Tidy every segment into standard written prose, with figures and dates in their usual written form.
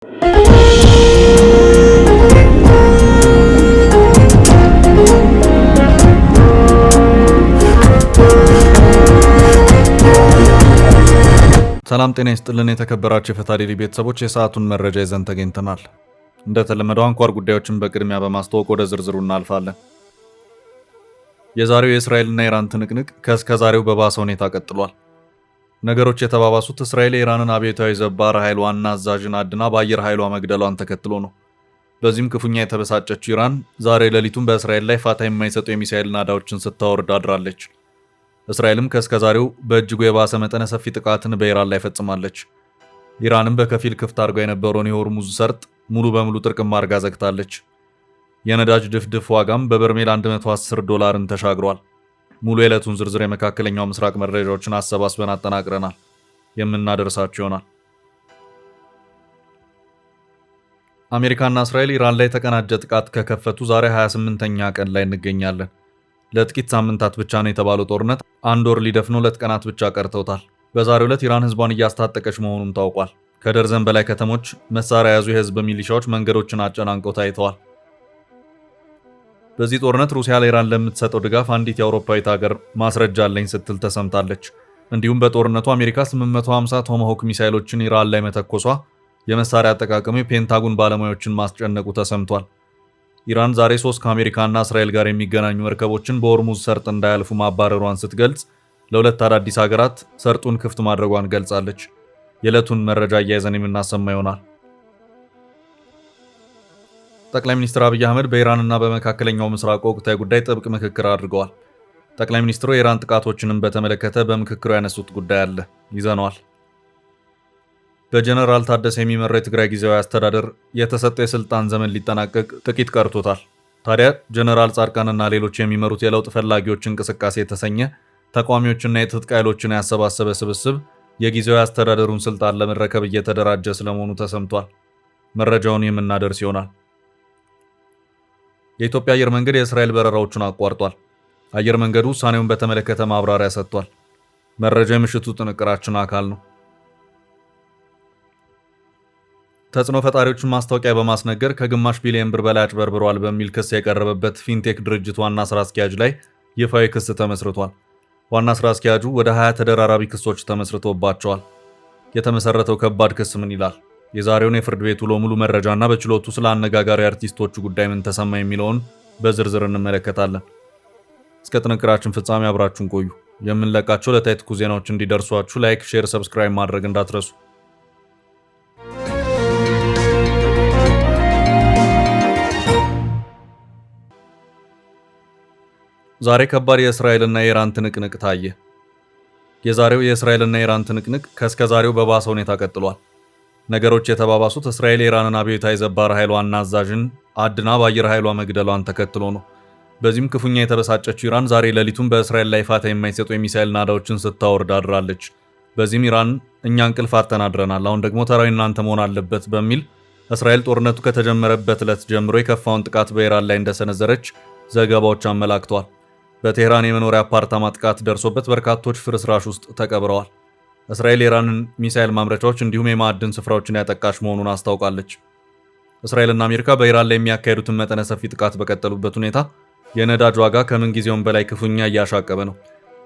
ሰላም ጤና ይስጥልን የተከበራችሁ የፈታ ዴይሊ ቤተሰቦች የሰዓቱን መረጃ ይዘን ተገኝተናል። እንደተለመደው አንኳር ጉዳዮችን በቅድሚያ በማስተዋወቅ ወደ ዝርዝሩ እናልፋለን። የዛሬው የእስራኤልና ኢራን ትንቅንቅ ከእስከዛሬው በባሰ ሁኔታ ቀጥሏል። ነገሮች የተባባሱት እስራኤል የኢራንን አብዮታዊ ዘብ ባህር ኃይል ዋና አዛዥን አድና በአየር ኃይሏ መግደሏን ተከትሎ ነው። በዚህም ክፉኛ የተበሳጨችው ኢራን ዛሬ ሌሊቱን በእስራኤል ላይ ፋታ የማይሰጡ የሚሳኤል ናዳዎችን ስታወርድ አድራለች። እስራኤልም ከእስከዛሬው በእጅጉ የባሰ መጠነ ሰፊ ጥቃትን በኢራን ላይ ፈጽማለች። ኢራንም በከፊል ክፍት አድርጋ የነበረውን የሆርሙዝ ሰርጥ ሙሉ በሙሉ ጥርቅም አድርጋ ዘግታለች። የነዳጅ ድፍድፍ ዋጋም በበርሜል $110 ተሻግሯል። ሙሉ የዕለቱን ዝርዝር የመካከለኛው ምስራቅ መረጃዎችን አሰባስበን አጠናቅረናል፣ የምናደርሳችሁ ይሆናል። አሜሪካና እስራኤል ኢራን ላይ የተቀናጀ ጥቃት ከከፈቱ ዛሬ 28ኛ ቀን ላይ እንገኛለን። ለጥቂት ሳምንታት ብቻ ነው የተባለው ጦርነት አንድ ወር ሊደፍነው 2 ቀናት ብቻ ቀርተውታል። በዛሬው ዕለት ኢራን ህዝቧን እያስታጠቀች መሆኑን ታውቋል። ከደርዘን በላይ ከተሞች መሳሪያ የያዙ የህዝብ ሚሊሻዎች መንገዶችን አጨናንቀው ታይተዋል። በዚህ ጦርነት ሩሲያ ለኢራን ለምትሰጠው ድጋፍ አንዲት የአውሮፓዊት ሀገር ማስረጃ አለኝ ስትል ተሰምታለች። እንዲሁም በጦርነቱ አሜሪካ 850 ቶማሆክ ሚሳይሎችን ኢራን ላይ መተኮሷ የመሳሪያ አጠቃቀሙ የፔንታጎን ባለሙያዎችን ማስጨነቁ ተሰምቷል። ኢራን ዛሬ 3 ከአሜሪካና እስራኤል ጋር የሚገናኙ መርከቦችን በሆርሙዝ ሰርጥ እንዳያልፉ ማባረሯን ስትገልጽ ለሁለት አዳዲስ ሀገራት ሰርጡን ክፍት ማድረጓን ገልጻለች። የዕለቱን መረጃ እያይዘን የምናሰማ ይሆናል። ጠቅላይ ሚኒስትር አብይ አህመድ በኢራንና በመካከለኛው ምስራቅ ወቅታዊ ጉዳይ ጥብቅ ምክክር አድርገዋል። ጠቅላይ ሚኒስትሩ የኢራን ጥቃቶችንም በተመለከተ በምክክሩ ያነሱት ጉዳይ አለ፣ ይዘነዋል። በጀነራል ታደሰ የሚመራው የትግራይ ጊዜያዊ አስተዳደር የተሰጠው የስልጣን ዘመን ሊጠናቀቅ ጥቂት ቀርቶታል። ታዲያ ጀነራል ጻድቃንና ሌሎች የሚመሩት የለውጥ ፈላጊዎች እንቅስቃሴ የተሰኘ ተቃዋሚዎችና የትጥቅ ኃይሎችን ያሰባሰበ ስብስብ የጊዜያዊ አስተዳደሩን ስልጣን ለመረከብ እየተደራጀ ስለመሆኑ ተሰምቷል። መረጃውን የምናደርስ ይሆናል። የኢትዮጵያ አየር መንገድ የእስራኤል በረራዎቹን አቋርጧል። አየር መንገዱ ውሳኔውን በተመለከተ ማብራሪያ ሰጥቷል። መረጃው የምሽቱ ጥንቅራችን አካል ነው። ተጽዕኖ ፈጣሪዎችን ማስታወቂያ በማስነገር ከግማሽ ቢሊዮን ብር በላይ አጭበርብሯል በሚል ክስ የቀረበበት ፊንቴክ ድርጅት ዋና ስራ አስኪያጅ ላይ ይፋዊ ክስ ተመስርቷል። ዋና ስራ አስኪያጁ ወደ 20 ተደራራቢ ክሶች ተመስርቶባቸዋል። የተመሰረተው ከባድ ክስ ምን ይላል? የዛሬውን የፍርድ ቤት ውሎ ሙሉ መረጃና በችሎቱ ስለ አነጋጋሪ አርቲስቶቹ ጉዳይ ምን ተሰማ የሚለውን በዝርዝር እንመለከታለን። እስከ ጥንቅራችን ፍጻሜ አብራችሁን ቆዩ። የምንለቃቸው ዕለታዊ ትኩስ ዜናዎች እንዲደርሷችሁ ላይክ፣ ሼር፣ ሰብስክራይብ ማድረግ እንዳትረሱ። ዛሬ ከባድ የእስራኤልና የኢራን ትንቅንቅ ታየ። የዛሬው የእስራኤልና የኢራን ትንቅንቅ ከእስከዛሬው በባሰ ሁኔታ ቀጥሏል። ነገሮች የተባባሱት እስራኤል የኢራንን አብዮታዊ ዘብ ባህር ኃይል ዋና አዛዥን አድና በአየር ኃይሏ መግደሏን ተከትሎ ነው። በዚህም ክፉኛ የተበሳጨችው ኢራን ዛሬ ሌሊቱን በእስራኤል ላይ ፋታ የማይሰጡ የሚሳኤል ናዳዎችን ስታወርድ አድራለች። በዚህም ኢራን እኛ እንቅልፍ አጥተን አድረናል፣ አሁን ደግሞ ተራው እናንተ መሆን አለበት በሚል እስራኤል ጦርነቱ ከተጀመረበት ዕለት ጀምሮ የከፋውን ጥቃት በኢራን ላይ እንደሰነዘረች ዘገባዎች አመላክተዋል። በቴህራን የመኖሪያ አፓርታማ ጥቃት ደርሶበት በርካቶች ፍርስራሽ ውስጥ ተቀብረዋል። እስራኤል የኢራንን ሚሳኤል ማምረቻዎች እንዲሁም የማዕድን ስፍራዎችን ያጠቃች መሆኑን አስታውቃለች። እስራኤልና አሜሪካ በኢራን ላይ የሚያካሄዱትን መጠነ ሰፊ ጥቃት በቀጠሉበት ሁኔታ የነዳጅ ዋጋ ከምን ጊዜውም በላይ ክፉኛ እያሻቀበ ነው።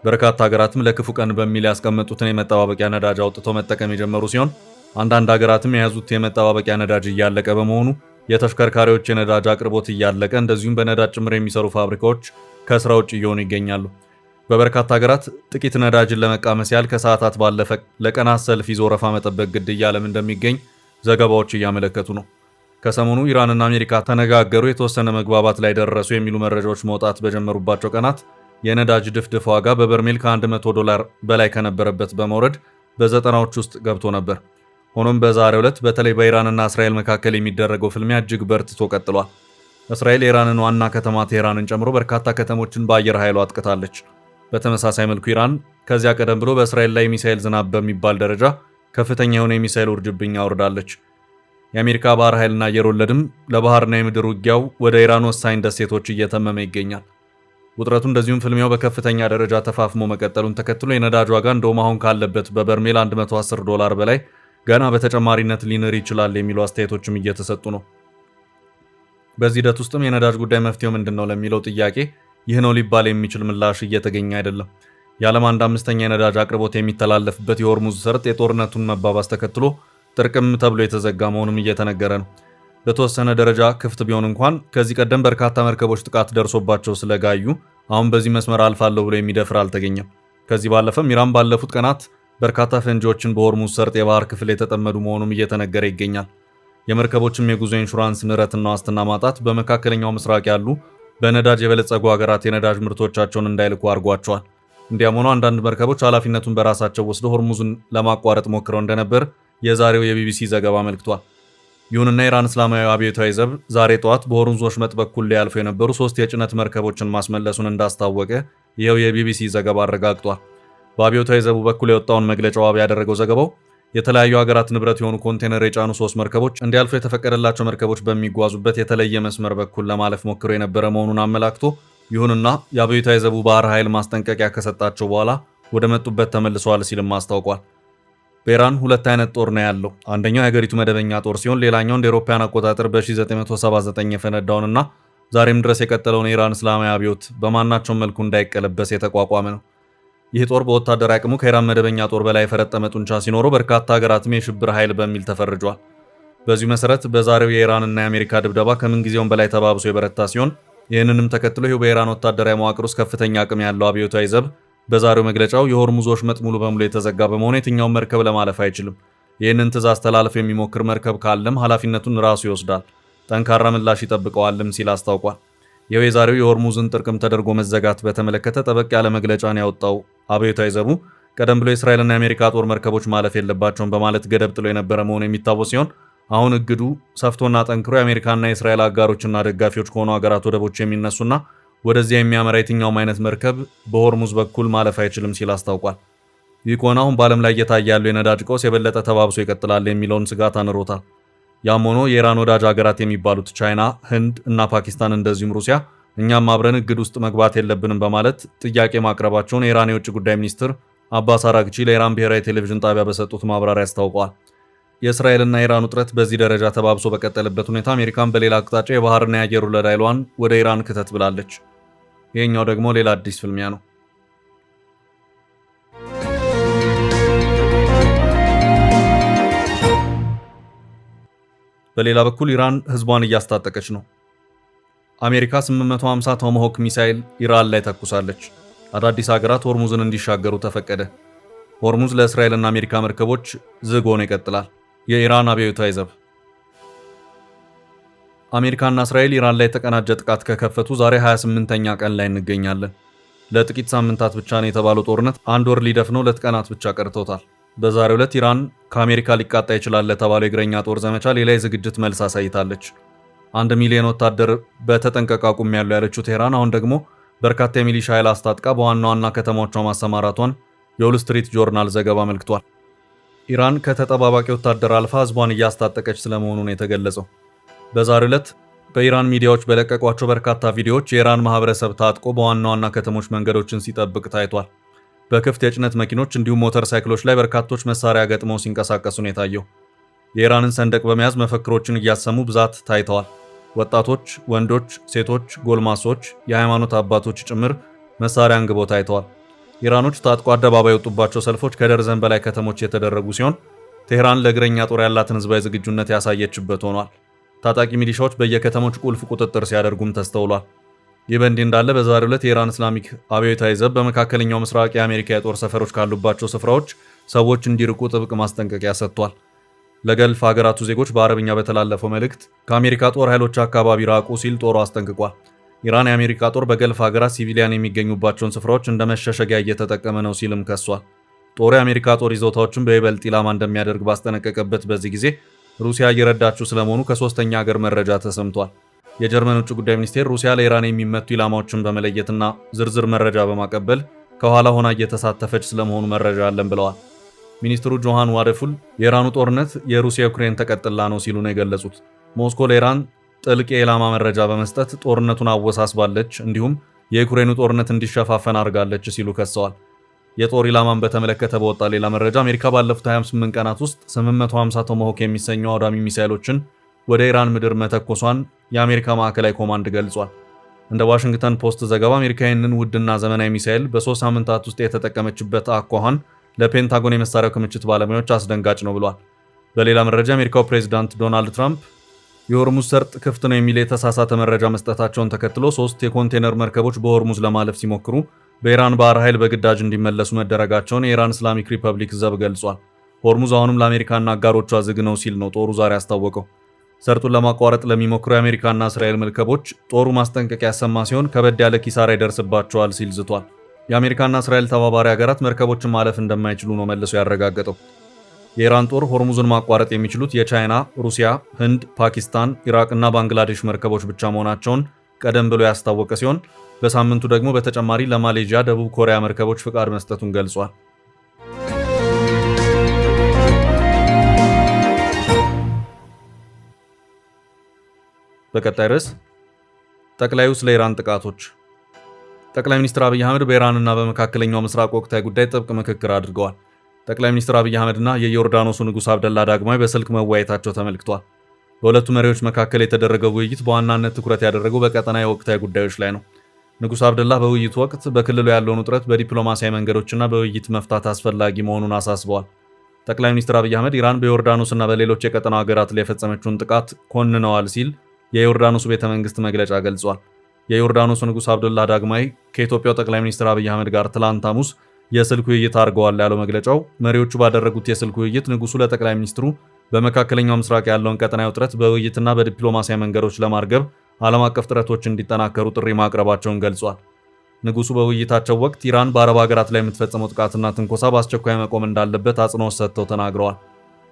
በርካታ ሀገራትም ለክፉ ቀን በሚል ያስቀመጡትን የመጠባበቂያ ነዳጅ አውጥተው መጠቀም የጀመሩ ሲሆን አንዳንድ ሀገራትም የያዙት የመጠባበቂያ ነዳጅ እያለቀ በመሆኑ የተሽከርካሪዎች የነዳጅ አቅርቦት እያለቀ እንደዚሁም በነዳጅ ጭምር የሚሰሩ ፋብሪካዎች ከስራ ውጭ እየሆኑ ይገኛሉ። በበርካታ ሀገራት ጥቂት ነዳጅን ለመቃመስ ያህል ከሰዓታት ባለፈ ለቀናት ሰልፍ ይዞ ወረፋ መጠበቅ ግድ እያለም እንደሚገኝ ዘገባዎች እያመለከቱ ነው። ከሰሞኑ ኢራንና አሜሪካ ተነጋገሩ፣ የተወሰነ መግባባት ላይ ደረሱ የሚሉ መረጃዎች መውጣት በጀመሩባቸው ቀናት የነዳጅ ድፍድፍ ዋጋ በበርሜል $100 በላይ ከነበረበት በመውረድ በዘጠናዎች ውስጥ ገብቶ ነበር። ሆኖም በዛሬው ዕለት በተለይ በኢራንና እስራኤል መካከል የሚደረገው ፍልሚያ እጅግ በርትቶ ቀጥሏል። እስራኤል የኢራንን ዋና ከተማ ቴህራንን ጨምሮ በርካታ ከተሞችን በአየር ኃይሏ አጥቅታለች። በተመሳሳይ መልኩ ኢራን ከዚያ ቀደም ብሎ በእስራኤል ላይ ሚሳኤል ዝናብ በሚባል ደረጃ ከፍተኛ የሆነ የሚሳኤል ውርጅብኝ አውርዳለች። የአሜሪካ ባህር ኃይልና አየር ወለድም ለባህርና የምድር ውጊያው ወደ ኢራን ወሳኝ ደሴቶች እየተመመ ይገኛል። ውጥረቱ እንደዚሁም ፍልሚያው በከፍተኛ ደረጃ ተፋፍሞ መቀጠሉን ተከትሎ የነዳጅ ዋጋ እንደውም አሁን ካለበት በበርሜል $110 በላይ ገና በተጨማሪነት ሊንር ይችላል የሚሉ አስተያየቶችም እየተሰጡ ነው። በዚህ ሂደት ውስጥም የነዳጅ ጉዳይ መፍትሄው ምንድነው ለሚለው ጥያቄ ይህ ነው ሊባል የሚችል ምላሽ እየተገኘ አይደለም። የዓለም 1/5 የነዳጅ አቅርቦት የሚተላለፍበት የሆርሙዝ ሰርጥ የጦርነቱን መባባስ ተከትሎ ጥርቅም ተብሎ የተዘጋ መሆኑም እየተነገረ ነው። በተወሰነ ደረጃ ክፍት ቢሆን እንኳን ከዚህ ቀደም በርካታ መርከቦች ጥቃት ደርሶባቸው ስለጋዩ አሁን በዚህ መስመር አልፋለሁ ብሎ የሚደፍር አልተገኘም። ከዚህ ባለፈም ኢራን ባለፉት ቀናት በርካታ ፈንጂዎችን በሆርሙዝ ሰርጥ የባህር ክፍል የተጠመዱ መሆኑም እየተነገረ ይገኛል። የመርከቦችም የጉዞ ኢንሹራንስ ንረትና ዋስትና ማጣት በመካከለኛው ምስራቅ ያሉ በነዳጅ የበለጸጉ ሀገራት የነዳጅ ምርቶቻቸውን እንዳይልኩ አድርጓቸዋል። እንዲያም ሆኖ አንዳንድ መርከቦች ኃላፊነቱን በራሳቸው ወስደው ሆርሙዝን ለማቋረጥ ሞክረው እንደነበር የዛሬው የቢቢሲ ዘገባ አመልክቷል። ይሁንና ኢራን እስላማዊ አብዮታዊ ዘብ ዛሬ ጠዋት በሆርሙዝ ወሽመጥ በኩል ሊያልፉ የነበሩ 3 የጭነት መርከቦችን ማስመለሱን እንዳስታወቀ ይኸው የቢቢሲ ዘገባ አረጋግጧል። በአብዮታዊ ዘቡ በኩል የወጣውን መግለጫ ዋቢ ያደረገው ዘገባው የተለያዩ ሀገራት ንብረት የሆኑ ኮንቴነር የጫኑ 3 መርከቦች እንዲያልፉ የተፈቀደላቸው መርከቦች በሚጓዙበት የተለየ መስመር በኩል ለማለፍ ሞክሮ የነበረ መሆኑን አመላክቶ ይሁንና የአብዮታዊ ዘቡ ባህር ኃይል ማስጠንቀቂያ ከሰጣቸው በኋላ ወደ መጡበት ተመልሰዋል ሲልም አስታውቋል። በኢራን 2 አይነት ጦር ነው ያለው። አንደኛው የሀገሪቱ መደበኛ ጦር ሲሆን ሌላኛው እንደ አውሮፓውያን አቆጣጠር በ1979 የፈነዳውንና ዛሬም ድረስ የቀጠለውን የኢራን እስላማዊ አብዮት በማናቸውም መልኩ እንዳይቀለበስ የተቋቋመ ነው። ይህ ጦር በወታደራዊ አቅሙ ከኢራን መደበኛ ጦር በላይ የፈረጠመ ጡንቻ ሲኖረው በርካታ ሀገራትም የሽብር ኃይል በሚል ተፈርጇል። በዚሁ መሰረት በዛሬው የኢራንና የአሜሪካ ድብደባ ከምንጊዜውም በላይ ተባብሶ የበረታ ሲሆን ይህንንም ተከትሎ ይኸው በኢራን ወታደራዊ መዋቅር ውስጥ ከፍተኛ አቅም ያለው አብዮታዊ ዘብ በዛሬው መግለጫው የሆርሙዝ ወሽመጥ ሙሉ በሙሉ የተዘጋ በመሆኑ የትኛውን መርከብ ለማለፍ አይችልም። ይህንን ትዕዛዝ ተላልፎ የሚሞክር መርከብ ካለም ኃላፊነቱን ራሱ ይወስዳል፣ ጠንካራ ምላሽ ይጠብቀዋልም ሲል አስታውቋል። ይኸው የዛሬው የሆርሙዝን ጥርቅም ተደርጎ መዘጋት በተመለከተ ጠበቅ ያለ መግለጫን ያወጣው አብዮታዊ ዘቡ ቀደም ብሎ የእስራኤልና የአሜሪካ ጦር መርከቦች ማለፍ የለባቸውም በማለት ገደብ ጥሎ የነበረ መሆኑ የሚታወስ ሲሆን አሁን እግዱ ሰፍቶና ጠንክሮ የአሜሪካና የእስራኤል አጋሮችና ደጋፊዎች ከሆኑ ሀገራት ወደቦች የሚነሱና ወደዚያ የሚያመራ የትኛውም አይነት መርከብ በሆርሙዝ በኩል ማለፍ አይችልም ሲል አስታውቋል። ይህ ከሆነ አሁን በዓለም ላይ እየታየ ያለው የነዳጅ ቀውስ የበለጠ ተባብሶ ይቀጥላል የሚለውን ስጋት አንሮታል። ያም ሆኖ የኢራን ወዳጅ ሀገራት የሚባሉት ቻይና፣ ህንድ እና ፓኪስታን እንደዚሁም ሩሲያ እኛም አብረን እግድ ውስጥ መግባት የለብንም በማለት ጥያቄ ማቅረባቸውን የኢራን የውጭ ጉዳይ ሚኒስትር አባስ አራግቺ ለኢራን ብሔራዊ ቴሌቪዥን ጣቢያ በሰጡት ማብራሪያ አስታውቀዋል። የእስራኤልና የኢራን ውጥረት በዚህ ደረጃ ተባብሶ በቀጠለበት ሁኔታ አሜሪካን በሌላ አቅጣጫ የባህርና የአየር ወለድ ኃይሏን ወደ ኢራን ክተት ብላለች። ይሄኛው ደግሞ ሌላ አዲስ ፍልሚያ ነው። በሌላ በኩል ኢራን ህዝቧን እያስታጠቀች ነው። አሜሪካ 850 ቶማሆክ ሚሳኤል ኢራን ላይ ተኩሳለች። አዳዲስ ሀገራት ሆርሙዝን እንዲሻገሩ ተፈቀደ። ሆርሙዝ ለእስራኤልና አሜሪካ መርከቦች ዝግ ሆኖ ይቀጥላል። የኢራን አብዮታዊ ዘብ አሜሪካና እስራኤል ኢራን ላይ የተቀናጀ ጥቃት ከከፈቱ ዛሬ 28ኛ ቀን ላይ እንገኛለን። ለጥቂት ሳምንታት ብቻ ነው የተባለው ጦርነት 1 ወር ሊደፍነው 2 ቀናት ብቻ ቀርተውታል። በዛሬው ዕለት ኢራን ከአሜሪካ ሊቃጣ ይችላል ለተባለው የእግረኛ ጦር ዘመቻ ሌላ የዝግጅት መልስ አሳይታለች። 1 ሚሊዮን ወታደር በተጠንቀቅ አቁሜያለሁ ያለችው ቴህራን አሁን ደግሞ በርካታ የሚሊሻ ኃይል አስታጥቃ በዋና ዋና ከተሞቿ ማሰማራቷን የዎል ስትሪት ጆርናል ዘገባ አመልክቷል። ኢራን ከተጠባባቂ ወታደር አልፋ ህዝቧን እያስታጠቀች ስለመሆኑ ነው የተገለጸው። በዛሬው ዕለት በኢራን ሚዲያዎች በለቀቋቸው በርካታ ቪዲዮዎች የኢራን ማህበረሰብ ታጥቆ በዋና ዋና ከተሞች መንገዶችን ሲጠብቅ ታይቷል። በክፍት የጭነት መኪኖች እንዲሁም ሞተር ሳይክሎች ላይ በርካቶች መሳሪያ ገጥመው ሲንቀሳቀሱ ነው የታየው። የኢራንን ሰንደቅ በመያዝ መፈክሮችን እያሰሙ ብዛት ታይተዋል። ወጣቶች፣ ወንዶች፣ ሴቶች፣ ጎልማሶች፣ የሃይማኖት አባቶች ጭምር መሳሪያ አንግበው ታይተዋል። ኢራኖች ታጥቆ አደባባይ የወጡባቸው ሰልፎች ከደርዘን በላይ ከተሞች የተደረጉ ሲሆን ቴህራን ለእግረኛ ጦር ያላትን ህዝባዊ ዝግጁነት ያሳየችበት ሆኗል። ታጣቂ ሚሊሻዎች በየከተሞች ቁልፍ ቁጥጥር ሲያደርጉም ተስተውሏል። ይህ በእንዲህ እንዳለ በዛሬው ዕለት የኢራን እስላሚክ አብዮታዊ ዘብ በመካከለኛው ምስራቅ የአሜሪካ የጦር ሰፈሮች ካሉባቸው ስፍራዎች ሰዎች እንዲርቁ ጥብቅ ማስጠንቀቂያ ሰጥቷል። ለገልፍ ሀገራቱ ዜጎች በአረብኛ በተላለፈው መልእክት ከአሜሪካ ጦር ኃይሎች አካባቢ ራቁ ሲል ጦሩ አስጠንቅቋል። ኢራን የአሜሪካ ጦር በገልፍ ሀገራት ሲቪሊያን የሚገኙባቸውን ስፍራዎች እንደ መሸሸጊያ እየተጠቀመ ነው ሲልም ከሷል። ጦሩ የአሜሪካ ጦር ይዞታዎችን በይበልጥ ኢላማ እንደሚያደርግ ባስጠነቀቀበት በዚህ ጊዜ ሩሲያ እየረዳችው ስለመሆኑ ከሶስተኛ ሀገር መረጃ ተሰምቷል። የጀርመን ውጭ ጉዳይ ሚኒስቴር ሩሲያ ለኢራን የሚመቱ ኢላማዎችን በመለየትና ዝርዝር መረጃ በማቀበል ከኋላ ሆና እየተሳተፈች ስለመሆኑ መረጃ አለን ብለዋል። ሚኒስትሩ ጆሃን ዋደፉል የኢራኑ ጦርነት የሩሲያ ዩክሬን ተቀጥላ ነው ሲሉ ነው የገለጹት። ሞስኮ ለኢራን ጥልቅ የኢላማ መረጃ በመስጠት ጦርነቱን አወሳስባለች፣ እንዲሁም የዩክሬኑ ጦርነት እንዲሸፋፈን አድርጋለች ሲሉ ከሰዋል። የጦር ኢላማን በተመለከተ በወጣ ሌላ መረጃ አሜሪካ ባለፉት 28 ቀናት ውስጥ 850 ቶማሆክ የሚሰኙ አውዳሚ ሚሳይሎችን ወደ ኢራን ምድር መተኮሷን የአሜሪካ ማዕከላዊ ኮማንድ ገልጿል። እንደ ዋሽንግተን ፖስት ዘገባ አሜሪካ ይህንን ውድና ዘመናዊ ሚሳይል በ3 ሳምንታት ውስጥ የተጠቀመችበት አኳኋን ለፔንታጎን የመሳሪያው ክምችት ባለሙያዎች አስደንጋጭ ነው ብሏል። በሌላ መረጃ የአሜሪካው ፕሬዝዳንት ዶናልድ ትራምፕ የሆርሙዝ ሰርጥ ክፍት ነው የሚል የተሳሳተ መረጃ መስጠታቸውን ተከትሎ 3 የኮንቴነር መርከቦች በሆርሙዝ ለማለፍ ሲሞክሩ በኢራን ባህር ኃይል በግዳጅ እንዲመለሱ መደረጋቸውን የኢራን እስላሚክ ሪፐብሊክ ዘብ ገልጿል። ሆርሙዝ አሁንም ለአሜሪካና አጋሮቿ ዝግ ነው ሲል ነው ጦሩ ዛሬ አስታወቀው። ሰርጡን ለማቋረጥ ለሚሞክሩ የአሜሪካና እስራኤል መርከቦች ጦሩ ማስጠንቀቂያ ያሰማ ሲሆን ከበድ ያለ ኪሳራ ይደርስባቸዋል ሲል ዝቷል። የአሜሪካና እስራኤል ተባባሪ ሀገራት መርከቦችን ማለፍ እንደማይችሉ ነው መልሶ ያረጋገጠው። የኢራን ጦር ሆርሙዝን ማቋረጥ የሚችሉት የቻይና፣ ሩሲያ፣ ህንድ፣ ፓኪስታን፣ ኢራቅ እና ባንግላዴሽ መርከቦች ብቻ መሆናቸውን ቀደም ብሎ ያስታወቀ ሲሆን በሳምንቱ ደግሞ በተጨማሪ ለማሌዥያ፣ ደቡብ ኮሪያ መርከቦች ፍቃድ መስጠቱን ገልጿል። በቀጣይ ርዕስ ጠቅላዩ ስለ ኢራን ጥቃቶች። ጠቅላይ ሚኒስትር አብይ አህመድ በኢራንና በመካከለኛው ምስራቅ ወቅታዊ ጉዳይ ጥብቅ ምክክር አድርገዋል። ጠቅላይ ሚኒስትር አብይ አህመድና የዮርዳኖሱ ንጉሥ አብደላ ዳግማዊ በስልክ መወያየታቸው ተመልክቷል። በሁለቱ መሪዎች መካከል የተደረገው ውይይት በዋናነት ትኩረት ያደረገው በቀጠናዊ ወቅታዊ ጉዳዮች ላይ ነው። ንጉሥ አብደላ በውይይቱ ወቅት በክልሉ ያለውን ውጥረት በዲፕሎማሲያዊ መንገዶችና በውይይት መፍታት አስፈላጊ መሆኑን አሳስበዋል። ጠቅላይ ሚኒስትር አብይ አህመድ ኢራን በዮርዳኖስና በሌሎች የቀጠናው ሀገራት ላይ የፈጸመችውን ጥቃት ኮንነዋል ሲል የዮርዳኖሱ ቤተ መንግስት መግለጫ ገልጿል። የዮርዳኖሱ ንጉሥ አብደላ ዳግማዊ ከኢትዮጵያው ጠቅላይ ሚኒስትር አብይ አህመድ ጋር ትላንት ሐሙስ የስልክ ውይይት አድርገዋል ያለው መግለጫው መሪዎቹ ባደረጉት የስልክ ውይይት ንጉሱ ለጠቅላይ ሚኒስትሩ በመካከለኛው ምስራቅ ያለውን ቀጠናዊ ውጥረት በውይይትና በዲፕሎማሲያዊ መንገዶች ለማርገብ ዓለም አቀፍ ጥረቶች እንዲጠናከሩ ጥሪ ማቅረባቸውን ገልጿል። ንጉሱ በውይይታቸው ወቅት ኢራን በአረብ ሀገራት ላይ የምትፈጸመው ጥቃትና ትንኮሳ በአስቸኳይ መቆም እንዳለበት አጽንኦት ሰጥተው ተናግረዋል።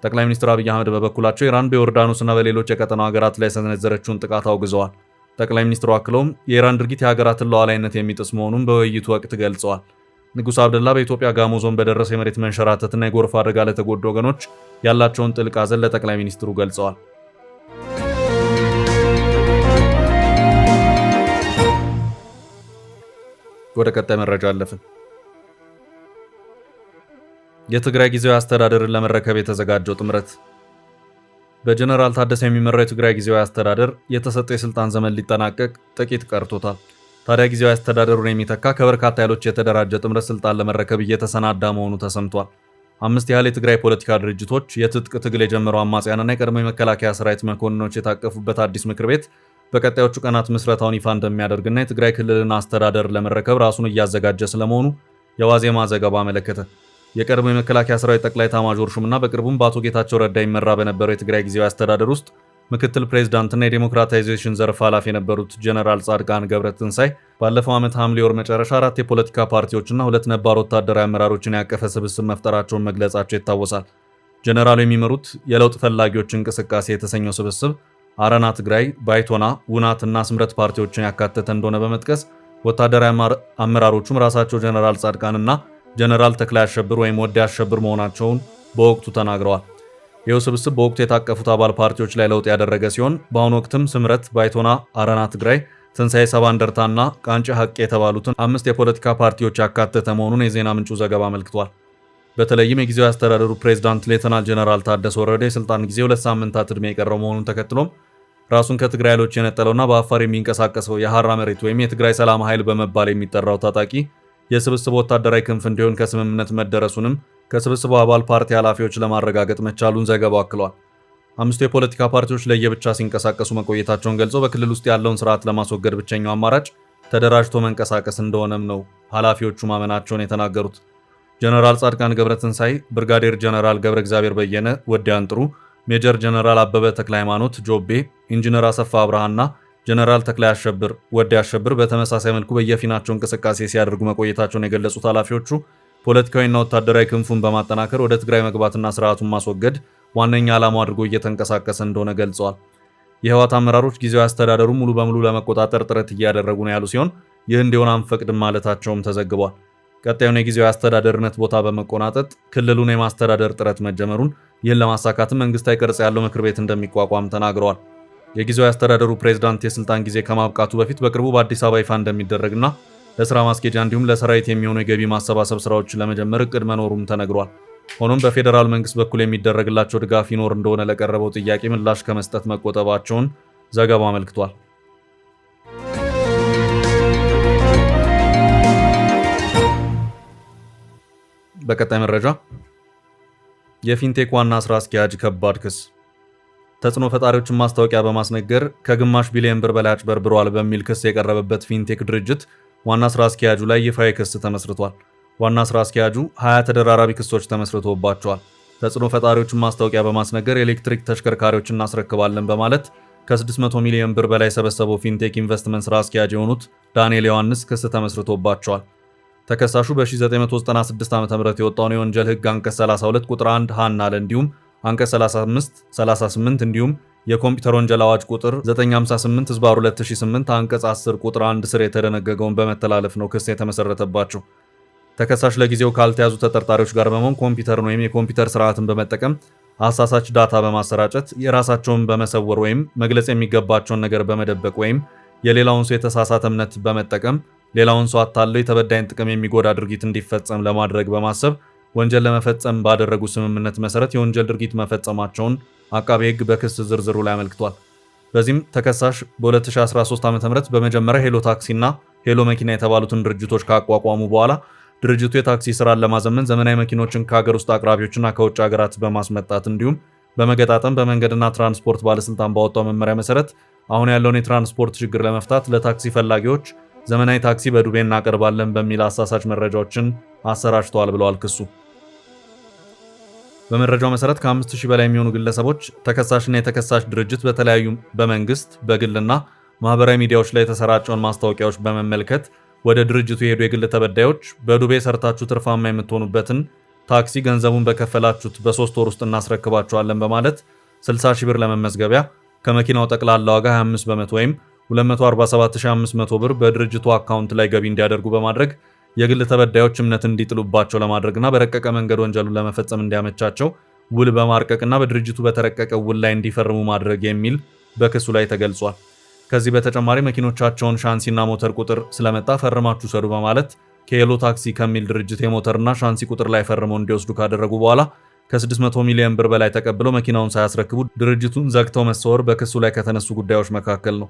ጠቅላይ ሚኒስትር አብይ አህመድ በበኩላቸው ኢራን በዮርዳኖስና በሌሎች የቀጠናው ሀገራት ላይ የሰነዘረችውን ጥቃት አውግዘዋል። ጠቅላይ ሚኒስትሩ አክለውም የኢራን ድርጊት የሀገራትን ሉዓላዊነት የሚጥስ መሆኑን በውይይቱ ወቅት ገልጸዋል። ንጉሥ አብደላ በኢትዮጵያ ጋሞ ዞን በደረሰ የመሬት መንሸራተትና የጎርፍ አደጋ ለተጎዱ ወገኖች ያላቸውን ጥልቅ ሐዘን ለጠቅላይ ሚኒስትሩ ገልጸዋል። ወደ ቀጣይ መረጃ አለፍን። የትግራይ ጊዜያዊ አስተዳደርን ለመረከብ የተዘጋጀው ጥምረት። በጀነራል ታደሰ የሚመራው የትግራይ ጊዜያዊ አስተዳደር የተሰጠ የስልጣን ዘመን ሊጠናቀቅ ጥቂት ቀርቶታል። ታዲያ ጊዜያዊ አስተዳደሩን የሚተካ ከበርካታ ኃይሎች የተደራጀ ጥምረት ስልጣን ለመረከብ እየተሰናዳ መሆኑ ተሰምቷል። 5 ያህል የትግራይ ፖለቲካ ድርጅቶች፣ የትጥቅ ትግል የጀመሩ አማጽያንና የቀድሞ የመከላከያ ሰራዊት መኮንኖች የታቀፉበት አዲስ ምክር ቤት በቀጣዮቹ ቀናት ምስረታውን ይፋ እንደሚያደርግና የትግራይ ክልልን አስተዳደር ለመረከብ ራሱን እያዘጋጀ ስለመሆኑ የዋዜማ ዘገባ አመለከተ። የቀድሞ የመከላከያ ሰራዊት ጠቅላይ ኤታማዦር ሹምና በቅርቡም በአቶ ጌታቸው ረዳ ይመራ በነበረው የትግራይ ጊዜያዊ አስተዳደር ውስጥ ምክትል ፕሬዝዳንትና የዴሞክራታይዜሽን ዘርፍ ኃላፊ የነበሩት ጀነራል ጻድቃን ገብረትንሳይ ባለፈው ዓመት ሐምሌ ወር መጨረሻ 4 የፖለቲካ ፓርቲዎችና 2 ነባር ወታደራዊ አመራሮችን ያቀፈ ስብስብ መፍጠራቸውን መግለጻቸው ይታወሳል። ጀነራሉ የሚመሩት የለውጥ ፈላጊዎች እንቅስቃሴ የተሰኘው ስብስብ አረና ትግራይ፣ ባይቶና፣ ውናትና ስምረት ፓርቲዎችን ያካተተ እንደሆነ በመጥቀስ ወታደራዊ አመራሮቹም ራሳቸው ጀነራል ጻድቃንና ጀነራል ተክላይ አሸብር ወይም ወዲ አሸብር መሆናቸውን በወቅቱ ተናግረዋል። ይህ ስብስብ በወቅቱ የታቀፉት አባል ፓርቲዎች ላይ ለውጥ ያደረገ ሲሆን በአሁኑ ወቅትም ስምረት፣ ባይቶና፣ አረና ትግራይ፣ ትንሳኤ ሰባ እንደርታና ቃንጭ ሀቅ የተባሉትን 5 የፖለቲካ ፓርቲዎች ያካተተ መሆኑን የዜና ምንጩ ዘገባ አመልክቷል። በተለይም የጊዜያዊ አስተዳደሩ ፕሬዝዳንት ሌተናል ጀነራል ታደሰ ወረደ የስልጣን ጊዜ 2 ሳምንታት ዕድሜ የቀረው መሆኑን ተከትሎም ራሱን ከትግራይ ኃይሎች የነጠለውና በአፋር የሚንቀሳቀሰው የሐራ መሬት ወይም የትግራይ ሰላም ኃይል በመባል የሚጠራው ታጣቂ የስብስቡ ወታደራዊ ክንፍ እንዲሆን ከስምምነት መደረሱንም ከስብስቡ አባል ፓርቲ ኃላፊዎች ለማረጋገጥ መቻሉን ዘገባው አክሏል። 5 የፖለቲካ ፓርቲዎች ለየብቻ ሲንቀሳቀሱ መቆየታቸውን ገልጾ በክልል ውስጥ ያለውን ስርዓት ለማስወገድ ብቸኛው አማራጭ ተደራጅቶ መንቀሳቀስ እንደሆነም ነው ኃላፊዎቹ ማመናቸውን የተናገሩት። ጀነራል ጻድቃን ገብረትንሳይ፣ ብርጋዴር ጀነራል ገብረ እግዚአብሔር በየነ ወዲ አንጥሩ፣ ሜጀር ጀነራል አበበ ተክለ ሃይማኖት ጆቤ፣ ኢንጂነር አሰፋ አብርሃና ጀነራል ተክላይ አሸብር ወዲ አሸብር በተመሳሳይ መልኩ በየፊናቸው እንቅስቃሴ ሲያደርጉ መቆየታቸውን የገለጹት ኃላፊዎቹ ፖለቲካዊና ወታደራዊ ክንፉን በማጠናከር ወደ ትግራይ መግባትና ስርዓቱን ማስወገድ ዋነኛ ዓላማው አድርጎ እየተንቀሳቀሰ እንደሆነ ገልጸዋል። የህወሓት አመራሮች ጊዜያዊ አስተዳደሩ ሙሉ በሙሉ ለመቆጣጠር ጥረት እያደረጉ ነው ያሉ ሲሆን ይህ እንዲሆን አንፈቅድም ማለታቸውም ተዘግቧል። ቀጣዩን የጊዜያዊ አስተዳደርነት ቦታ በመቆናጠጥ ክልሉን የማስተዳደር ጥረት መጀመሩን፣ ይህን ለማሳካትም መንግስታዊ ቅርጽ ያለው ምክር ቤት እንደሚቋቋም ተናግረዋል። የጊዜያዊ አስተዳደሩ ፕሬዝዳንት የስልጣን ጊዜ ከማብቃቱ በፊት በቅርቡ በአዲስ አበባ ይፋ እንደሚደረግና ለስራ ማስኬጃ እንዲሁም ለሰራዊት የሚሆኑ የገቢ ማሰባሰብ ስራዎችን ለመጀመር እቅድ መኖሩም ተነግሯል። ሆኖም በፌዴራል መንግስት በኩል የሚደረግላቸው ድጋፍ ይኖር እንደሆነ ለቀረበው ጥያቄ ምላሽ ከመስጠት መቆጠባቸውን ዘገባው አመልክቷል። በቀጣይ መረጃ የፊንቴክ ዋና ስራ አስኪያጅ ከባድ ክስ። ተጽዕኖ ፈጣሪዎችን ማስታወቂያ በማስነገር ከግማሽ ቢሊዮን ብር በላይ አጭበርብረዋል በሚል ክስ የቀረበበት ፊንቴክ ድርጅት ዋና ስራ አስኪያጁ ላይ ይፋዊ ክስ ተመስርቷል። ዋና ስራ አስኪያጁ 20 ተደራራቢ ክሶች ተመስርቶባቸዋል። ተጽዕኖ ፈጣሪዎችን ማስታወቂያ በማስነገር የኤሌክትሪክ ተሽከርካሪዎችን እናስረክባለን በማለት ከ600 ሚሊዮን ብር በላይ የሰበሰበው ፊንቴክ ኢንቨስትመንት ስራ አስኪያጅ የሆኑት ዳንኤል ዮሐንስ ክስ ተመስርቶባቸዋል። ተከሳሹ በ1996 ዓ.ም የወጣውን የወንጀል ሕግ አንቀጽ 32 ቁጥር 1 ሀና ለ እንዲሁም አንቀጽ 35፣ 38 እንዲሁም የኮምፒውተር ወንጀል አዋጅ ቁጥር 958/2008 አንቀጽ 10 ቁጥር 1 ስር የተደነገገውን በመተላለፍ ነው ክስ የተመሰረተባቸው። ተከሳሽ ለጊዜው ካልተያዙ ተጠርጣሪዎች ጋር በመሆን ኮምፒውተርን ወይም የኮምፒውተር ስርዓትን በመጠቀም አሳሳች ዳታ በማሰራጨት የራሳቸውን በመሰወር ወይም መግለጽ የሚገባቸውን ነገር በመደበቅ ወይም የሌላውን ሰው የተሳሳተ እምነት በመጠቀም ሌላውን ሰው አታለው የተበዳይን ጥቅም የሚጎዳ ድርጊት እንዲፈጸም ለማድረግ በማሰብ ወንጀል ለመፈጸም ባደረጉ ስምምነት መሰረት የወንጀል ድርጊት መፈጸማቸውን አቃቤ ሕግ በክስ ዝርዝሩ ላይ አመልክቷል። በዚህም ተከሳሽ በ2013 ዓ.ም በመጀመሪያ ሄሎ ታክሲና ሄሎ መኪና የተባሉትን ድርጅቶች ካቋቋሙ በኋላ ድርጅቱ የታክሲ ስራን ለማዘመን ዘመናዊ መኪኖችን ከሀገር ውስጥ አቅራቢዎችና ከውጭ ሀገራት በማስመጣት እንዲሁም በመገጣጠም በመንገድና ትራንስፖርት ባለስልጣን ባወጣው መመሪያ መሰረት አሁን ያለውን የትራንስፖርት ችግር ለመፍታት ለታክሲ ፈላጊዎች ዘመናዊ ታክሲ በዱቤ እናቀርባለን በሚል አሳሳች መረጃዎችን አሰራጭተዋል ብለዋል ክሱ። በመረጃው መሰረት ከ5000 በላይ የሚሆኑ ግለሰቦች ተከሳሽና የተከሳሽ ድርጅት በተለያዩ በመንግስት በግልና ማህበራዊ ሚዲያዎች ላይ የተሰራጨውን ማስታወቂያዎች በመመልከት ወደ ድርጅቱ የሄዱ የግል ተበዳዮች በዱቤ ሰርታችሁ ትርፋማ የምትሆኑበትን ታክሲ ገንዘቡን በከፈላችሁት በ3 ወር ውስጥ እናስረክባችኋለን በማለት 60,000 ብር ለመመዝገቢያ ከመኪናው ጠቅላላ ዋጋ 25 በመቶ ወይም 247500 ብር በድርጅቱ አካውንት ላይ ገቢ እንዲያደርጉ በማድረግ የግል ተበዳዮች እምነት እንዲጥሉባቸው ለማድረግና በረቀቀ መንገድ ወንጀሉን ለመፈጸም እንዲያመቻቸው ውል በማርቀቅና በድርጅቱ በተረቀቀ ውል ላይ እንዲፈርሙ ማድረግ የሚል በክሱ ላይ ተገልጿል። ከዚህ በተጨማሪ መኪኖቻቸውን ሻንሲና ሞተር ቁጥር ስለመጣ ፈርማችሁ ሰዱ በማለት ከሄሎ ታክሲ ከሚል ድርጅት የሞተርና ሻንሲ ቁጥር ላይ ፈርመው እንዲወስዱ ካደረጉ በኋላ ከ600 ሚሊዮን ብር በላይ ተቀብለው መኪናውን ሳያስረክቡ ድርጅቱን ዘግተው መሰወር በክሱ ላይ ከተነሱ ጉዳዮች መካከል ነው።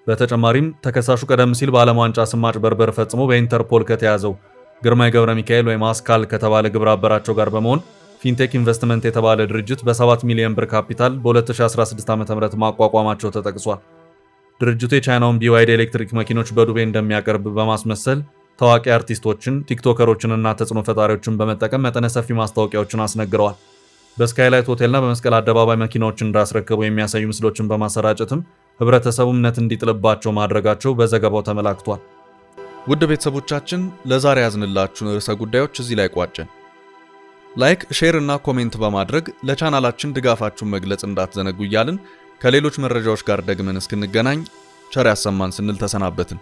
በተጨማሪም ተከሳሹ ቀደም ሲል በዓለም ዋንጫ ስም ማጭበርበር ፈጽሞ በኢንተርፖል ከተያዘው ግርማይ ገብረ ሚካኤል ወይም አስካል ከተባለ ግብረ አበራቸው ጋር በመሆን ፊንቴክ ኢንቨስትመንት የተባለ ድርጅት በ7 ሚሊዮን ብር ካፒታል በ2016 ዓ.ም ማቋቋማቸው ተጠቅሷል። ድርጅቱ የቻይናውን BYD ኤሌክትሪክ መኪኖች በዱቤ እንደሚያቀርብ በማስመሰል ታዋቂ አርቲስቶችን፣ ቲክቶከሮችንና ተጽዕኖ ፈጣሪዎችን በመጠቀም መጠነ ሰፊ ማስታወቂያዎችን አስነግረዋል። በስካይላይት ሆቴልና በመስቀል አደባባይ መኪናዎችን እንዳስረከቡ የሚያሳዩ ምስሎችን በማሰራጨትም ህብረተሰቡ እምነት እንዲጥልባቸው ማድረጋቸው በዘገባው ተመላክቷል። ውድ ቤተሰቦቻችን ለዛሬ ያዝንላችሁን ርዕሰ ጉዳዮች እዚህ ላይ ቋጨን። ላይክ፣ ሼር እና ኮሜንት በማድረግ ለቻናላችን ድጋፋችሁን መግለጽ እንዳትዘነጉ እያልን ከሌሎች መረጃዎች ጋር ደግመን እስክንገናኝ ቸር ያሰማን ስንል ተሰናበትን።